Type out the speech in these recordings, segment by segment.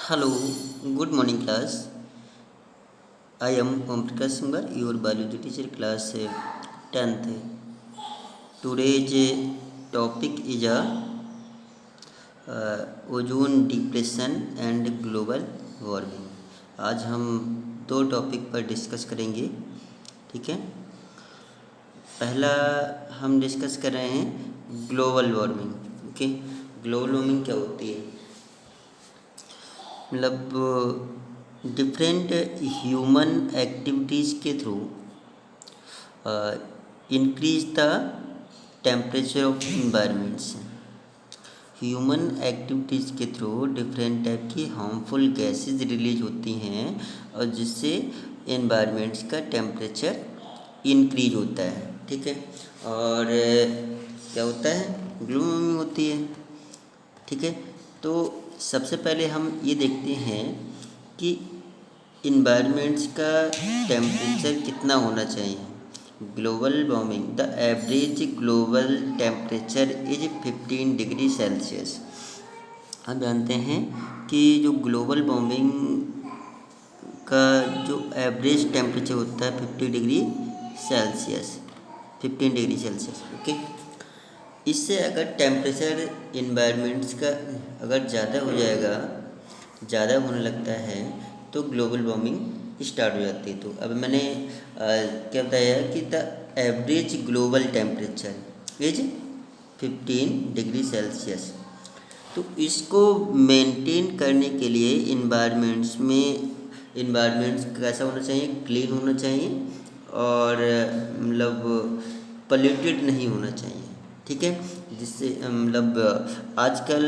Hello, good morning class. I am Om Prakash Singh, your biology teacher, class 10th. Today's topic is ozone depression and global warming. आज हम दो topic पर discuss करेंगे। ठीक है, पहला हम डिस्कस कर रहे हैं global warming. Okay, global warming क्या होती है? मतलब डिफरेंट ह्यूमन एक्टिविटीज़ के through increase the temperature of environments. Human activities के थ्रू डिफरेंट टाइप की हार्मफुल गैसेस रिलीज होती हैं और जिससे इन्वायरमेंट्स का टेम्परेचर इंक्रीज होता है। ठीक है, और क्या होता है? ग्लोबल वार्मिंग होती है। ठीक है, तो सबसे पहले हम ये देखते हैं कि इन्वायरमेंट्स का टेम्परेचर कितना होना चाहिए। Global warming, the average global temperature is 15 degree Celsius. हम जानते हैं कि जो ग्लोबल वार्मिंग का जो एवरेज टेम्परेचर होता है 15 डिग्री सेल्सियस। ओके, इससे अगर टेम्परेचर इन्वायरमेंट्स का अगर ज़्यादा हो जाएगा, ज़्यादा होने लगता है तो ग्लोबल वार्मिंग स्टार्ट हो जाती है। तो अब मैंने क्या बताया कि the average global temperature is 15 degree Celsius. तो इसको मेंटेन करने के लिए इन्वायरमेंट्स कैसा होना चाहिए? क्लीन होना चाहिए और मतलब पॉल्यूटेड नहीं होना चाहिए। ठीक है, जिससे मतलब आजकल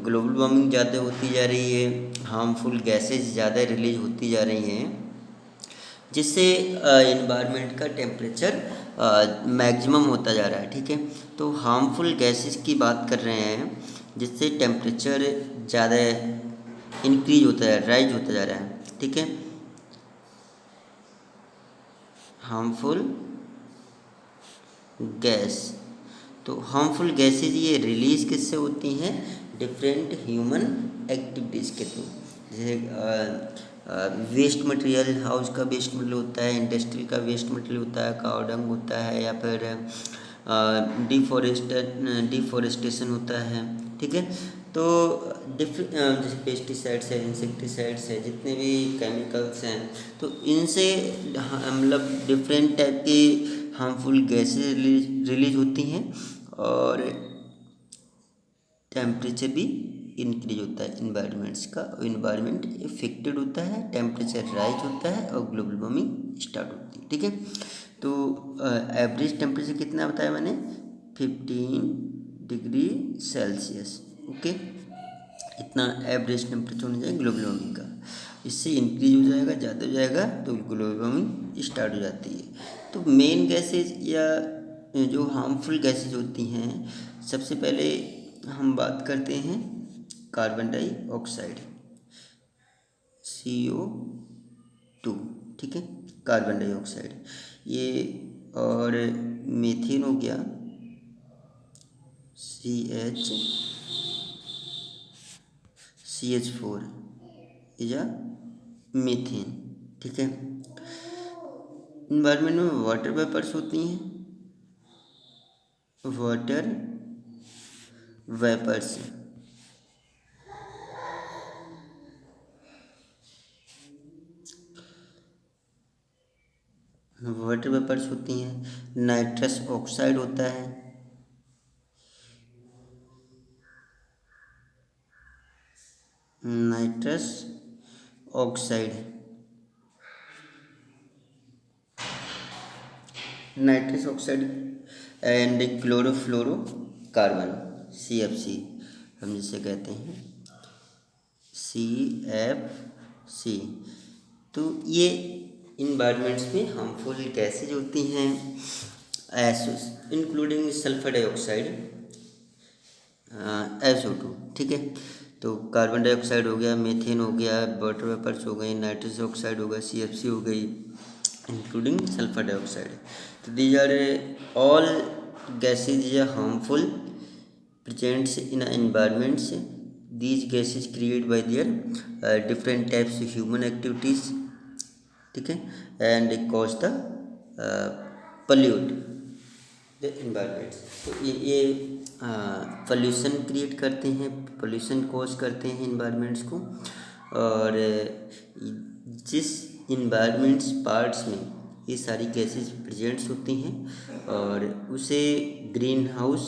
ग्लोबल वार्मिंग ज़्यादा होती जा रही है, हार्मफुल गैसेस ज़्यादा रिलीज होती जा रही हैं, जिससे इन्वायरमेंट का टेम्परेचर मैक्सिमम होता जा रहा है। ठीक है, तो हार्मफुल गैसेस की बात कर रहे हैं जिससे टेम्परेचर ज़्यादा इंक्रीज होता है, राइज होता जा रहा है। ठीक है, हार्मफुल गैस, तो हार्मफुल गैसेज ये रिलीज़ किससे होती हैं? डिफरेंट ह्यूमन एक्टिविटीज़ के थ्रू। जैसे वेस्ट मटेरियल, हाउस का वेस्ट मटेरियल होता है, इंडस्ट्री का वेस्ट मटेरियल होता है, काव डंग होता है, या फिर डिफॉरेस्टेशन होता है। ठीक है, तो जैसे पेस्टिसाइड्स है, इंसेक्टिसाइड्स है, जितने भी केमिकल्स हैं, तो इनसे मतलब डिफरेंट टाइप की हार्मफुल गैसेज रिलीज होती हैं और टेम्परेचर भी इंक्रीज होता है इन्वायरमेंट्स का, और इन्वायरमेंट इफेक्टेड होता है, टेम्परेचर राइज होता है और ग्लोबल वार्मिंग स्टार्ट होती है। ठीक है, तो एवरेज टेम्परेचर कितना बताया मैंने? 15 डिग्री सेल्सियस। ओके, इतना एवरेज टेम्परेचर होना चाहिए ग्लोबल वार्मिंग का। इससे इंक्रीज हो जाएगा, ज़्यादा हो जाएगा तो ग्लोबल वार्मिंग स्टार्ट हो जाती है। तो मेन गैसेज या जो हार्मफुल गैसेज होती हैं, सबसे पहले हम बात करते हैं कार्बन डाइऑक्साइड, CO2। ठीक है, कार्बन डाइऑक्साइड ये, और मीथेन हो गया, CH4 या मीथेन। ठीक है, इन्वायरमेंट में वाटर वेपर्स होती हैं, वाटर वेपर्स, वाटर वेपर्स होती हैं। नाइट्रस ऑक्साइड होता है, nitrous oxide, nitrous oxide and chlorofluoro carbon, CFC हम जिसे कहते हैं, CFC। तो ये इन्वायरमेंट्स में हार्मफुल गैसेज होती हैं, इंक्लूडिंग सल्फर डाइऑक्साइड, SO2। ठीक है, तो कार्बन डाइऑक्साइड हो गया, मीथेन हो गया, वाटर वेपर्स हो गई, नाइट्रस ऑक्साइड हो गया, CFC हो गई, इंक्लूडिंग सल्फर डाइऑक्साइड। तो these are all gases are harmful presents in environments these gases created by their different types of human activities, ठीक है, and cause the pollute the environments. तो ये pollution create करते हैं, pollution cause करते हैं environments को। और जिस इन्वायरमेंट्स पार्ट्स में ये सारी गैसेस प्रेजेंट्स होती हैं और उसे ग्रीन हाउस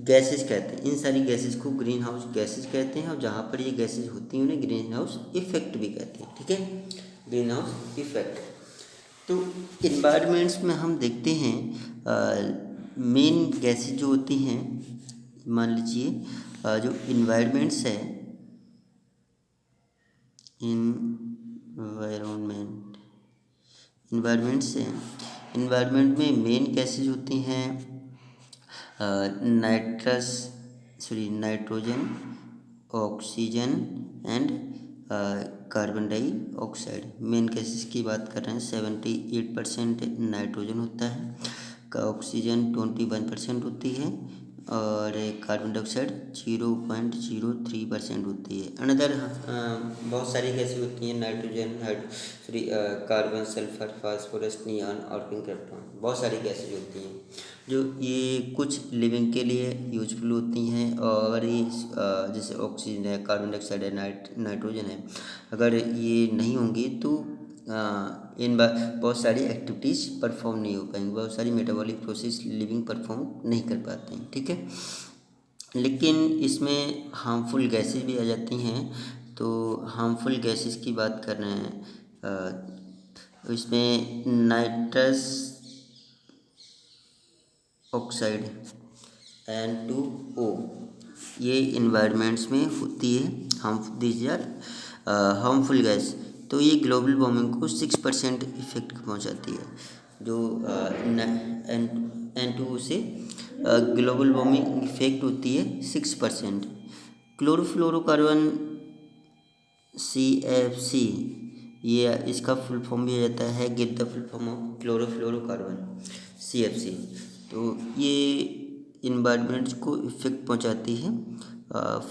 गैसेस कहते हैं। इन सारी गैसेस को ग्रीन हाउस गैसेस कहते हैं, और जहाँ पर ये गैसेस होती हैं उन्हें ग्रीन हाउस इफेक्ट भी कहते हैं, ठीक है, ग्रीन हाउस इफेक्ट। तो इन्वायरमेंट्स में हम देखते हैं मेन गैसेज जो होती हैं, मान लीजिए जो इन्वायरमेंट्स है, इन्वायरमेंट्स हैं, इन्वायरमेंट में मेन गैसेज होती हैं nitrogen, oxygen and carbon dioxide. Main gases की बात कर रहे हैं। 78% नाइट्रोजन होता है, ऑक्सीजन 21% होती है, और कार्बन डाइऑक्साइड 0.03% होती है। अनदर बहुत सारी गैसें होती हैं, nitrogen, carbon, sulphur, phosphorus, neon और क्रिप्टॉन। बहुत सारी गैसेज होती हैं जो ये कुछ लिविंग के लिए यूजफुल होती हैं, और ये जैसे ऑक्सीजन है, कार्बन डाइऑक्साइड है, नाइट्रोजन है, अगर ये नहीं होंगी तो इन बहुत सारी एक्टिविटीज़ परफॉर्म नहीं हो पाएंगी, बहुत सारी मेटाबॉलिक प्रोसेस लिविंग परफॉर्म नहीं कर पाते हैं, ठीक है। लेकिन इसमें हार्मफुल गैसेस भी आ जाती हैं। तो हार्मफुल गैसेस की बात कर रहे हैं, इसमें नाइट्रस ऑक्साइड N2O ये इन्वायरमेंट्स में होती है। This are harmful gas. तो ये ग्लोबल वार्मिंग को 6% इफेक्ट पहुंचाती है। जो N2O से ग्लोबल वार्मिंग इफेक्ट होती है 6%। क्लोरोफ्लोरोकार्बन CFC, ये इसका फुल फॉर्म भी आ जाता है, get the full form of chlorofluorocarbon CFC। तो ये इन्वायरमेंट्स को इफेक्ट पहुंचाती है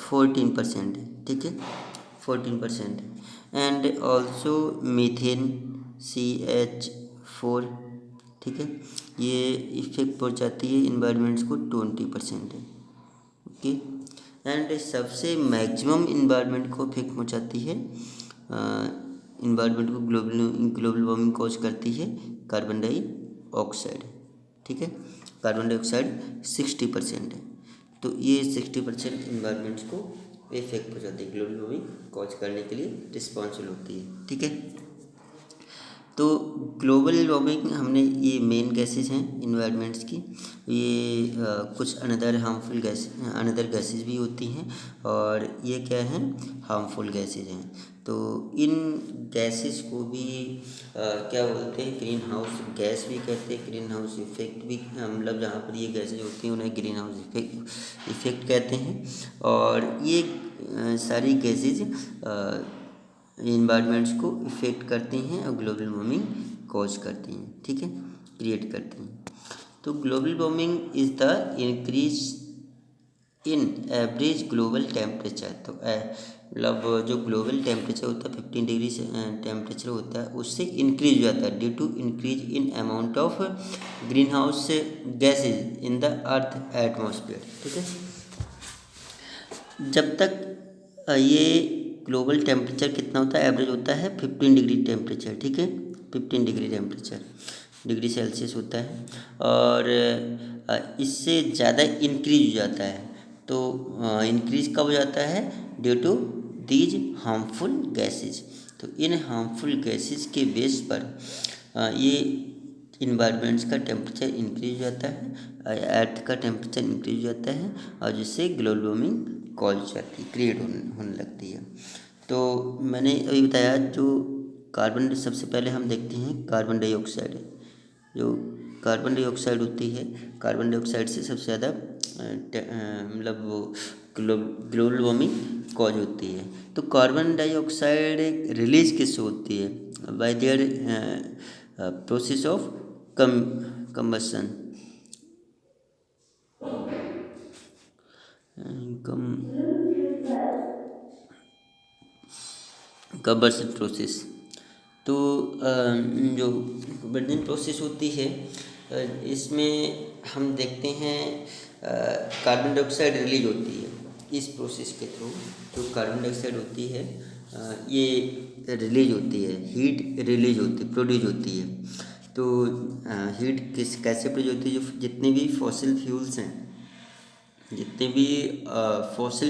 14%, ठीक है, 14%। एंड ऑल्सो मीथेन CH4, ठीक है, ये इफेक्ट पहुंचाती है इन्वायरमेंट्स को 20%, ओके। एंड सबसे मैक्सिमम इन्वायरमेंट को इफेक्ट पहुंचाती है, इन्वायरमेंट को ग्लोबल वार्मिंग कॉज करती है कार्बन डाइऑक्साइड, ठीक है। कार्बन डाइऑक्साइड 60% है। तो ये 60% इन्वायरमेंट्स को इफेक्ट पहुंचाती है, ग्लोबल वार्मिंग कॉज करने के लिए रिस्पॉन्सिबल होती है, ठीक है। तो ग्लोबल वार्मिंग हमने ये मेन गैसेस हैं इन्वायरमेंट्स की। ये कुछ अनदर हार्मफुल गैसेस भी होती हैं, और ये क्या हैं, हार्मफुल गैसेस हैं। तो इन गैसेस को भी क्या बोलते हैं, ग्रीन हाउस गैस भी कहते हैं, ग्रीन हाउस इफेक्ट भी, मतलब जहाँ पर ये गैसेज होती हैं उन्हें ग्रीन हाउस इफेक्ट कहते हैं। और ये सारी गैसेज इन्वायरमेंट्स को इफेक्ट करती हैं और ग्लोबल वार्मिंग कॉज करती हैं, ठीक है, क्रिएट करती हैं। तो global warming is the increase in average global temperature. तो मतलब जो ग्लोबल टेम्परेचर होता है 15 डिग्री से टेम्परेचर होता है, उससे इंक्रीज हो जाता है due to increase in amount of greenhouse gases in the earth atmosphere, ठीक है। जब तक ये ग्लोबल टेम्परेचर कितना होता है, एवरेज होता है 15 डिग्री टेम्परेचर, ठीक है, 15 डिग्री टेम्परेचर डिग्री सेल्सियस होता है, और इससे ज़्यादा इंक्रीज हो जाता है। तो इंक्रीज कब हो जाता है, due to these harmful gases. तो इन हार्मफुल गैसेज के बेस पर ये इन्वायरमेंट्स का टेम्परेचर इंक्रीज हो जाता है, अर्थ का टेम्परेचर इंक्रीज हो जाता है, और जिससे ग्लोबल वार्मिंग कॉज जाती है, क्रिएट होने लगती है। तो मैंने अभी बताया, जो कार्बन, सबसे पहले हम देखते हैं कार्बन डाइऑक्साइड। जो कार्बन डाइऑक्साइड होती है, कार्बन डाइऑक्साइड से सबसे ज़्यादा मतलब वो ग्लोबल वार्मिंग कॉज होती है। तो कार्बन डाइऑक्साइड रिलीज किससे होती है, bye their process of combustion. Combustion process. तो जो बर्निंग प्रोसेस होती है, इसमें हम देखते हैं कार्बन डाइऑक्साइड रिलीज होती है। इस प्रोसेस के थ्रू जो कार्बन डाइऑक्साइड होती है, ये रिलीज होती है, हीट रिलीज होती है, प्रोड्यूस होती है। तो हीट कैसे प्रोड्यूस होती है? जो जितने भी फॉसिल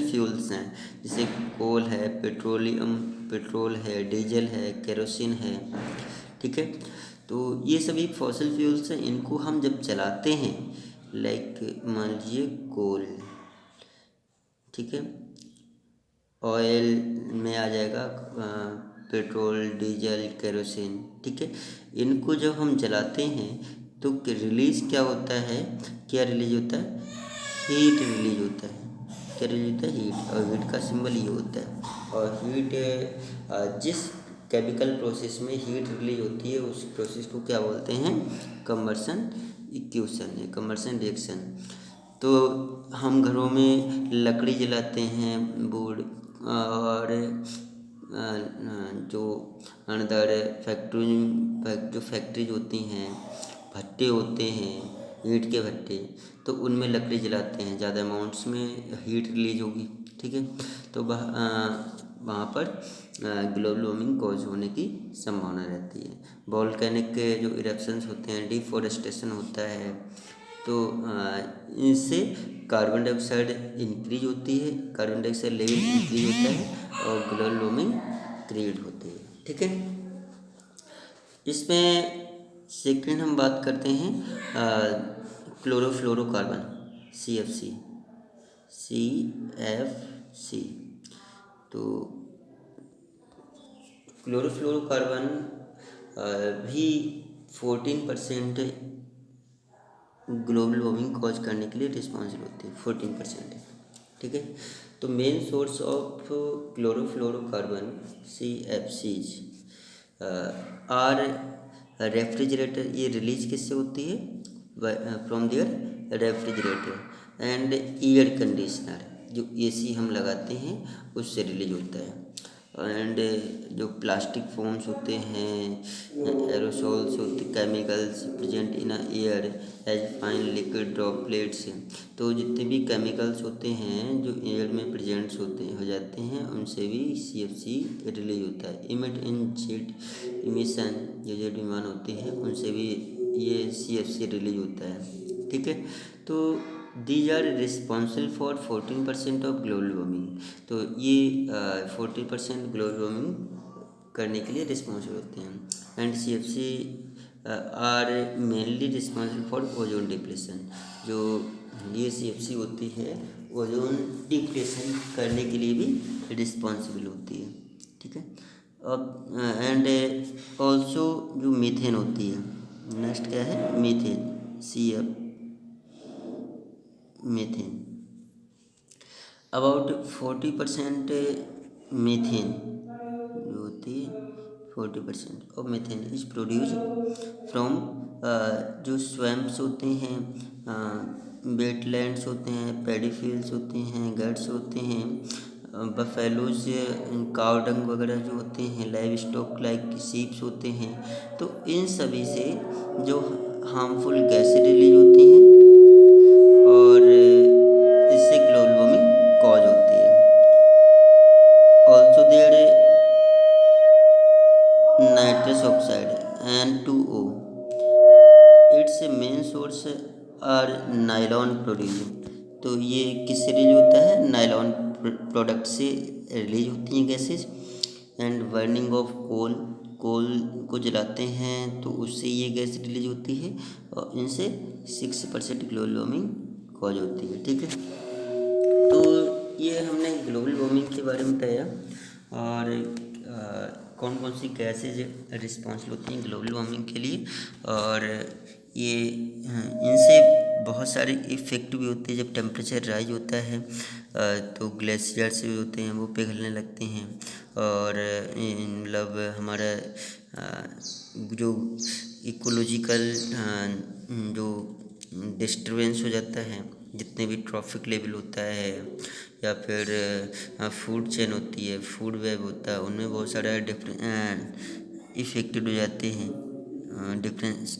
फ्यूल्स हैं, जैसे कोल है, पेट्रोल है, डीजल है, केरोसिन है, ठीक है। तो ये सभी फॉसिल फ्यूल्स हैं, इनको हम जब जलाते हैं, लाइक मान लीजिए कोल, ठीक है, ऑयल में आ जाएगा पेट्रोल, डीजल, केरोसिन, ठीक है। इनको जब हम जलाते हैं तो रिलीज क्या होता है? हीट रिलीज होता है। क्या रिलीज होता है? हीट। और हीट का सिंबल ये होता है। और हीट जिस केमिकल प्रोसेस में हीट रिलीज होती है, उस प्रोसेस को क्या बोलते हैं? कंबशन इक्वेशन या कंबशन रिएक्शन। तो हम घरों में लकड़ी जलाते हैं, वुड, और जो अंदर फैक्ट्रीज होती हैं, भट्टे होते हैं, ईंट के भट्टे, तो उनमें लकड़ी जलाते हैं, ज़्यादा अमाउंट्स में हीट रिलीज होगी, ठीक है। तो वहाँ पर ग्लोबल वार्मिंग कॉज होने की संभावना रहती है। वोल्केनिक के जो इरप्शंस होते हैं, डिफॉरेस्टेशन होता है, तो इनसे कार्बन डाइऑक्साइड इंक्रीज होती है, कार्बन डाइऑक्साइड लेवल इंक्रीज होता है और ग्लोबल वार्मिंग क्रिएट होती है, ठीक है। इसमें सेकंड हम बात करते हैं क्लोरोफ्लोरोकार्बन, CFC। तो क्लोरोफ्लोरोकार्बन भी 14% ग्लोबल वार्मिंग कॉज करने के लिए रिस्पॉन्सिबल होती है, 14%, ठीक है। तो main source of chlorofluorocarbon, CFCs, are refrigerator. ये रिलीज किससे होती है? From their refrigerator and air conditioner. जो AC हम लगाते हैं उससे रिलीज होता है। एंड जो प्लास्टिक फोम्स होते हैं, एरोसोल्स होते, chemicals present in air as fine liquid droplets. तो जितने भी केमिकल्स होते हैं जो एयर में प्रेजेंट्स हो जाते हैं, उनसे भी CFC रिलीज होता है। इमिट इन जेट इमिशन, जो जेट विमान होते हैं उनसे भी ये CFC रिलीज होता है, ठीक है। तो these are responsible for 14% of global warming. तो ये 14% ग्लोबल वार्मिंग करने के लिए रिस्पॉन्सिबल होते हैं। And CFC are mainly responsible for ozone depletion. जो ये CFC होती है, ओजोन डिप्लेशन करने के लिए भी रिस्पॉन्सिबल होती है, ठीक है। अब एंड ऑल्सो जो मीथेन होती है, नेक्स्ट क्या है? Methane, CF methane. About 40% methane जो होती है, 40% of methane is produce from जो स्वैम्प्स होते हैं, वेटलैंड्स होते हैं, पैडी फील्ड्स होते हैं, गट्स होते हैं, बफेलोज, काव डंग वगैरह जो होते हैं, लाइव स्टॉक लाइक शीप्स होते हैं। तो इन सभी से जो हार्मफुल गैसें रिलीज होती हैं और इससे ग्लोबल वार्मिंग कॉज होती है। Also there nitrous oxide N2O, its main source are nylon produce. तो ये किससे रिलीज होता है? नायलॉन प्रोडक्ट से रिलीज होती हैं gases. And burning of coal को जलाते हैं तो उससे ये गैस रिलीज होती है और इनसे 6% ग्लोबल वार्मिंग कॉज होती है, ठीक है। तो ये हमने ग्लोबल वार्मिंग के बारे में बताया और कौन कौन सी गैसेज रिस्पॉन्सिबल होती हैं ग्लोबल वार्मिंग के लिए। और ये इनसे बहुत सारे इफ़ेक्ट भी होते हैं। जब टेम्परेचर राइज होता है तो ग्लेशियर्स भी होते हैं वो पिघलने लगते हैं और मतलब हमारा जो इकोलॉजिकल जो डिस्टर्बेंस हो जाता है जितने भी ट्रैफिक लेवल होता है या फिर फूड चेन होती है, फूड वेब होता है, उनमें बहुत सारे इफेक्टेड हो जाते हैं, डिफरेंसेस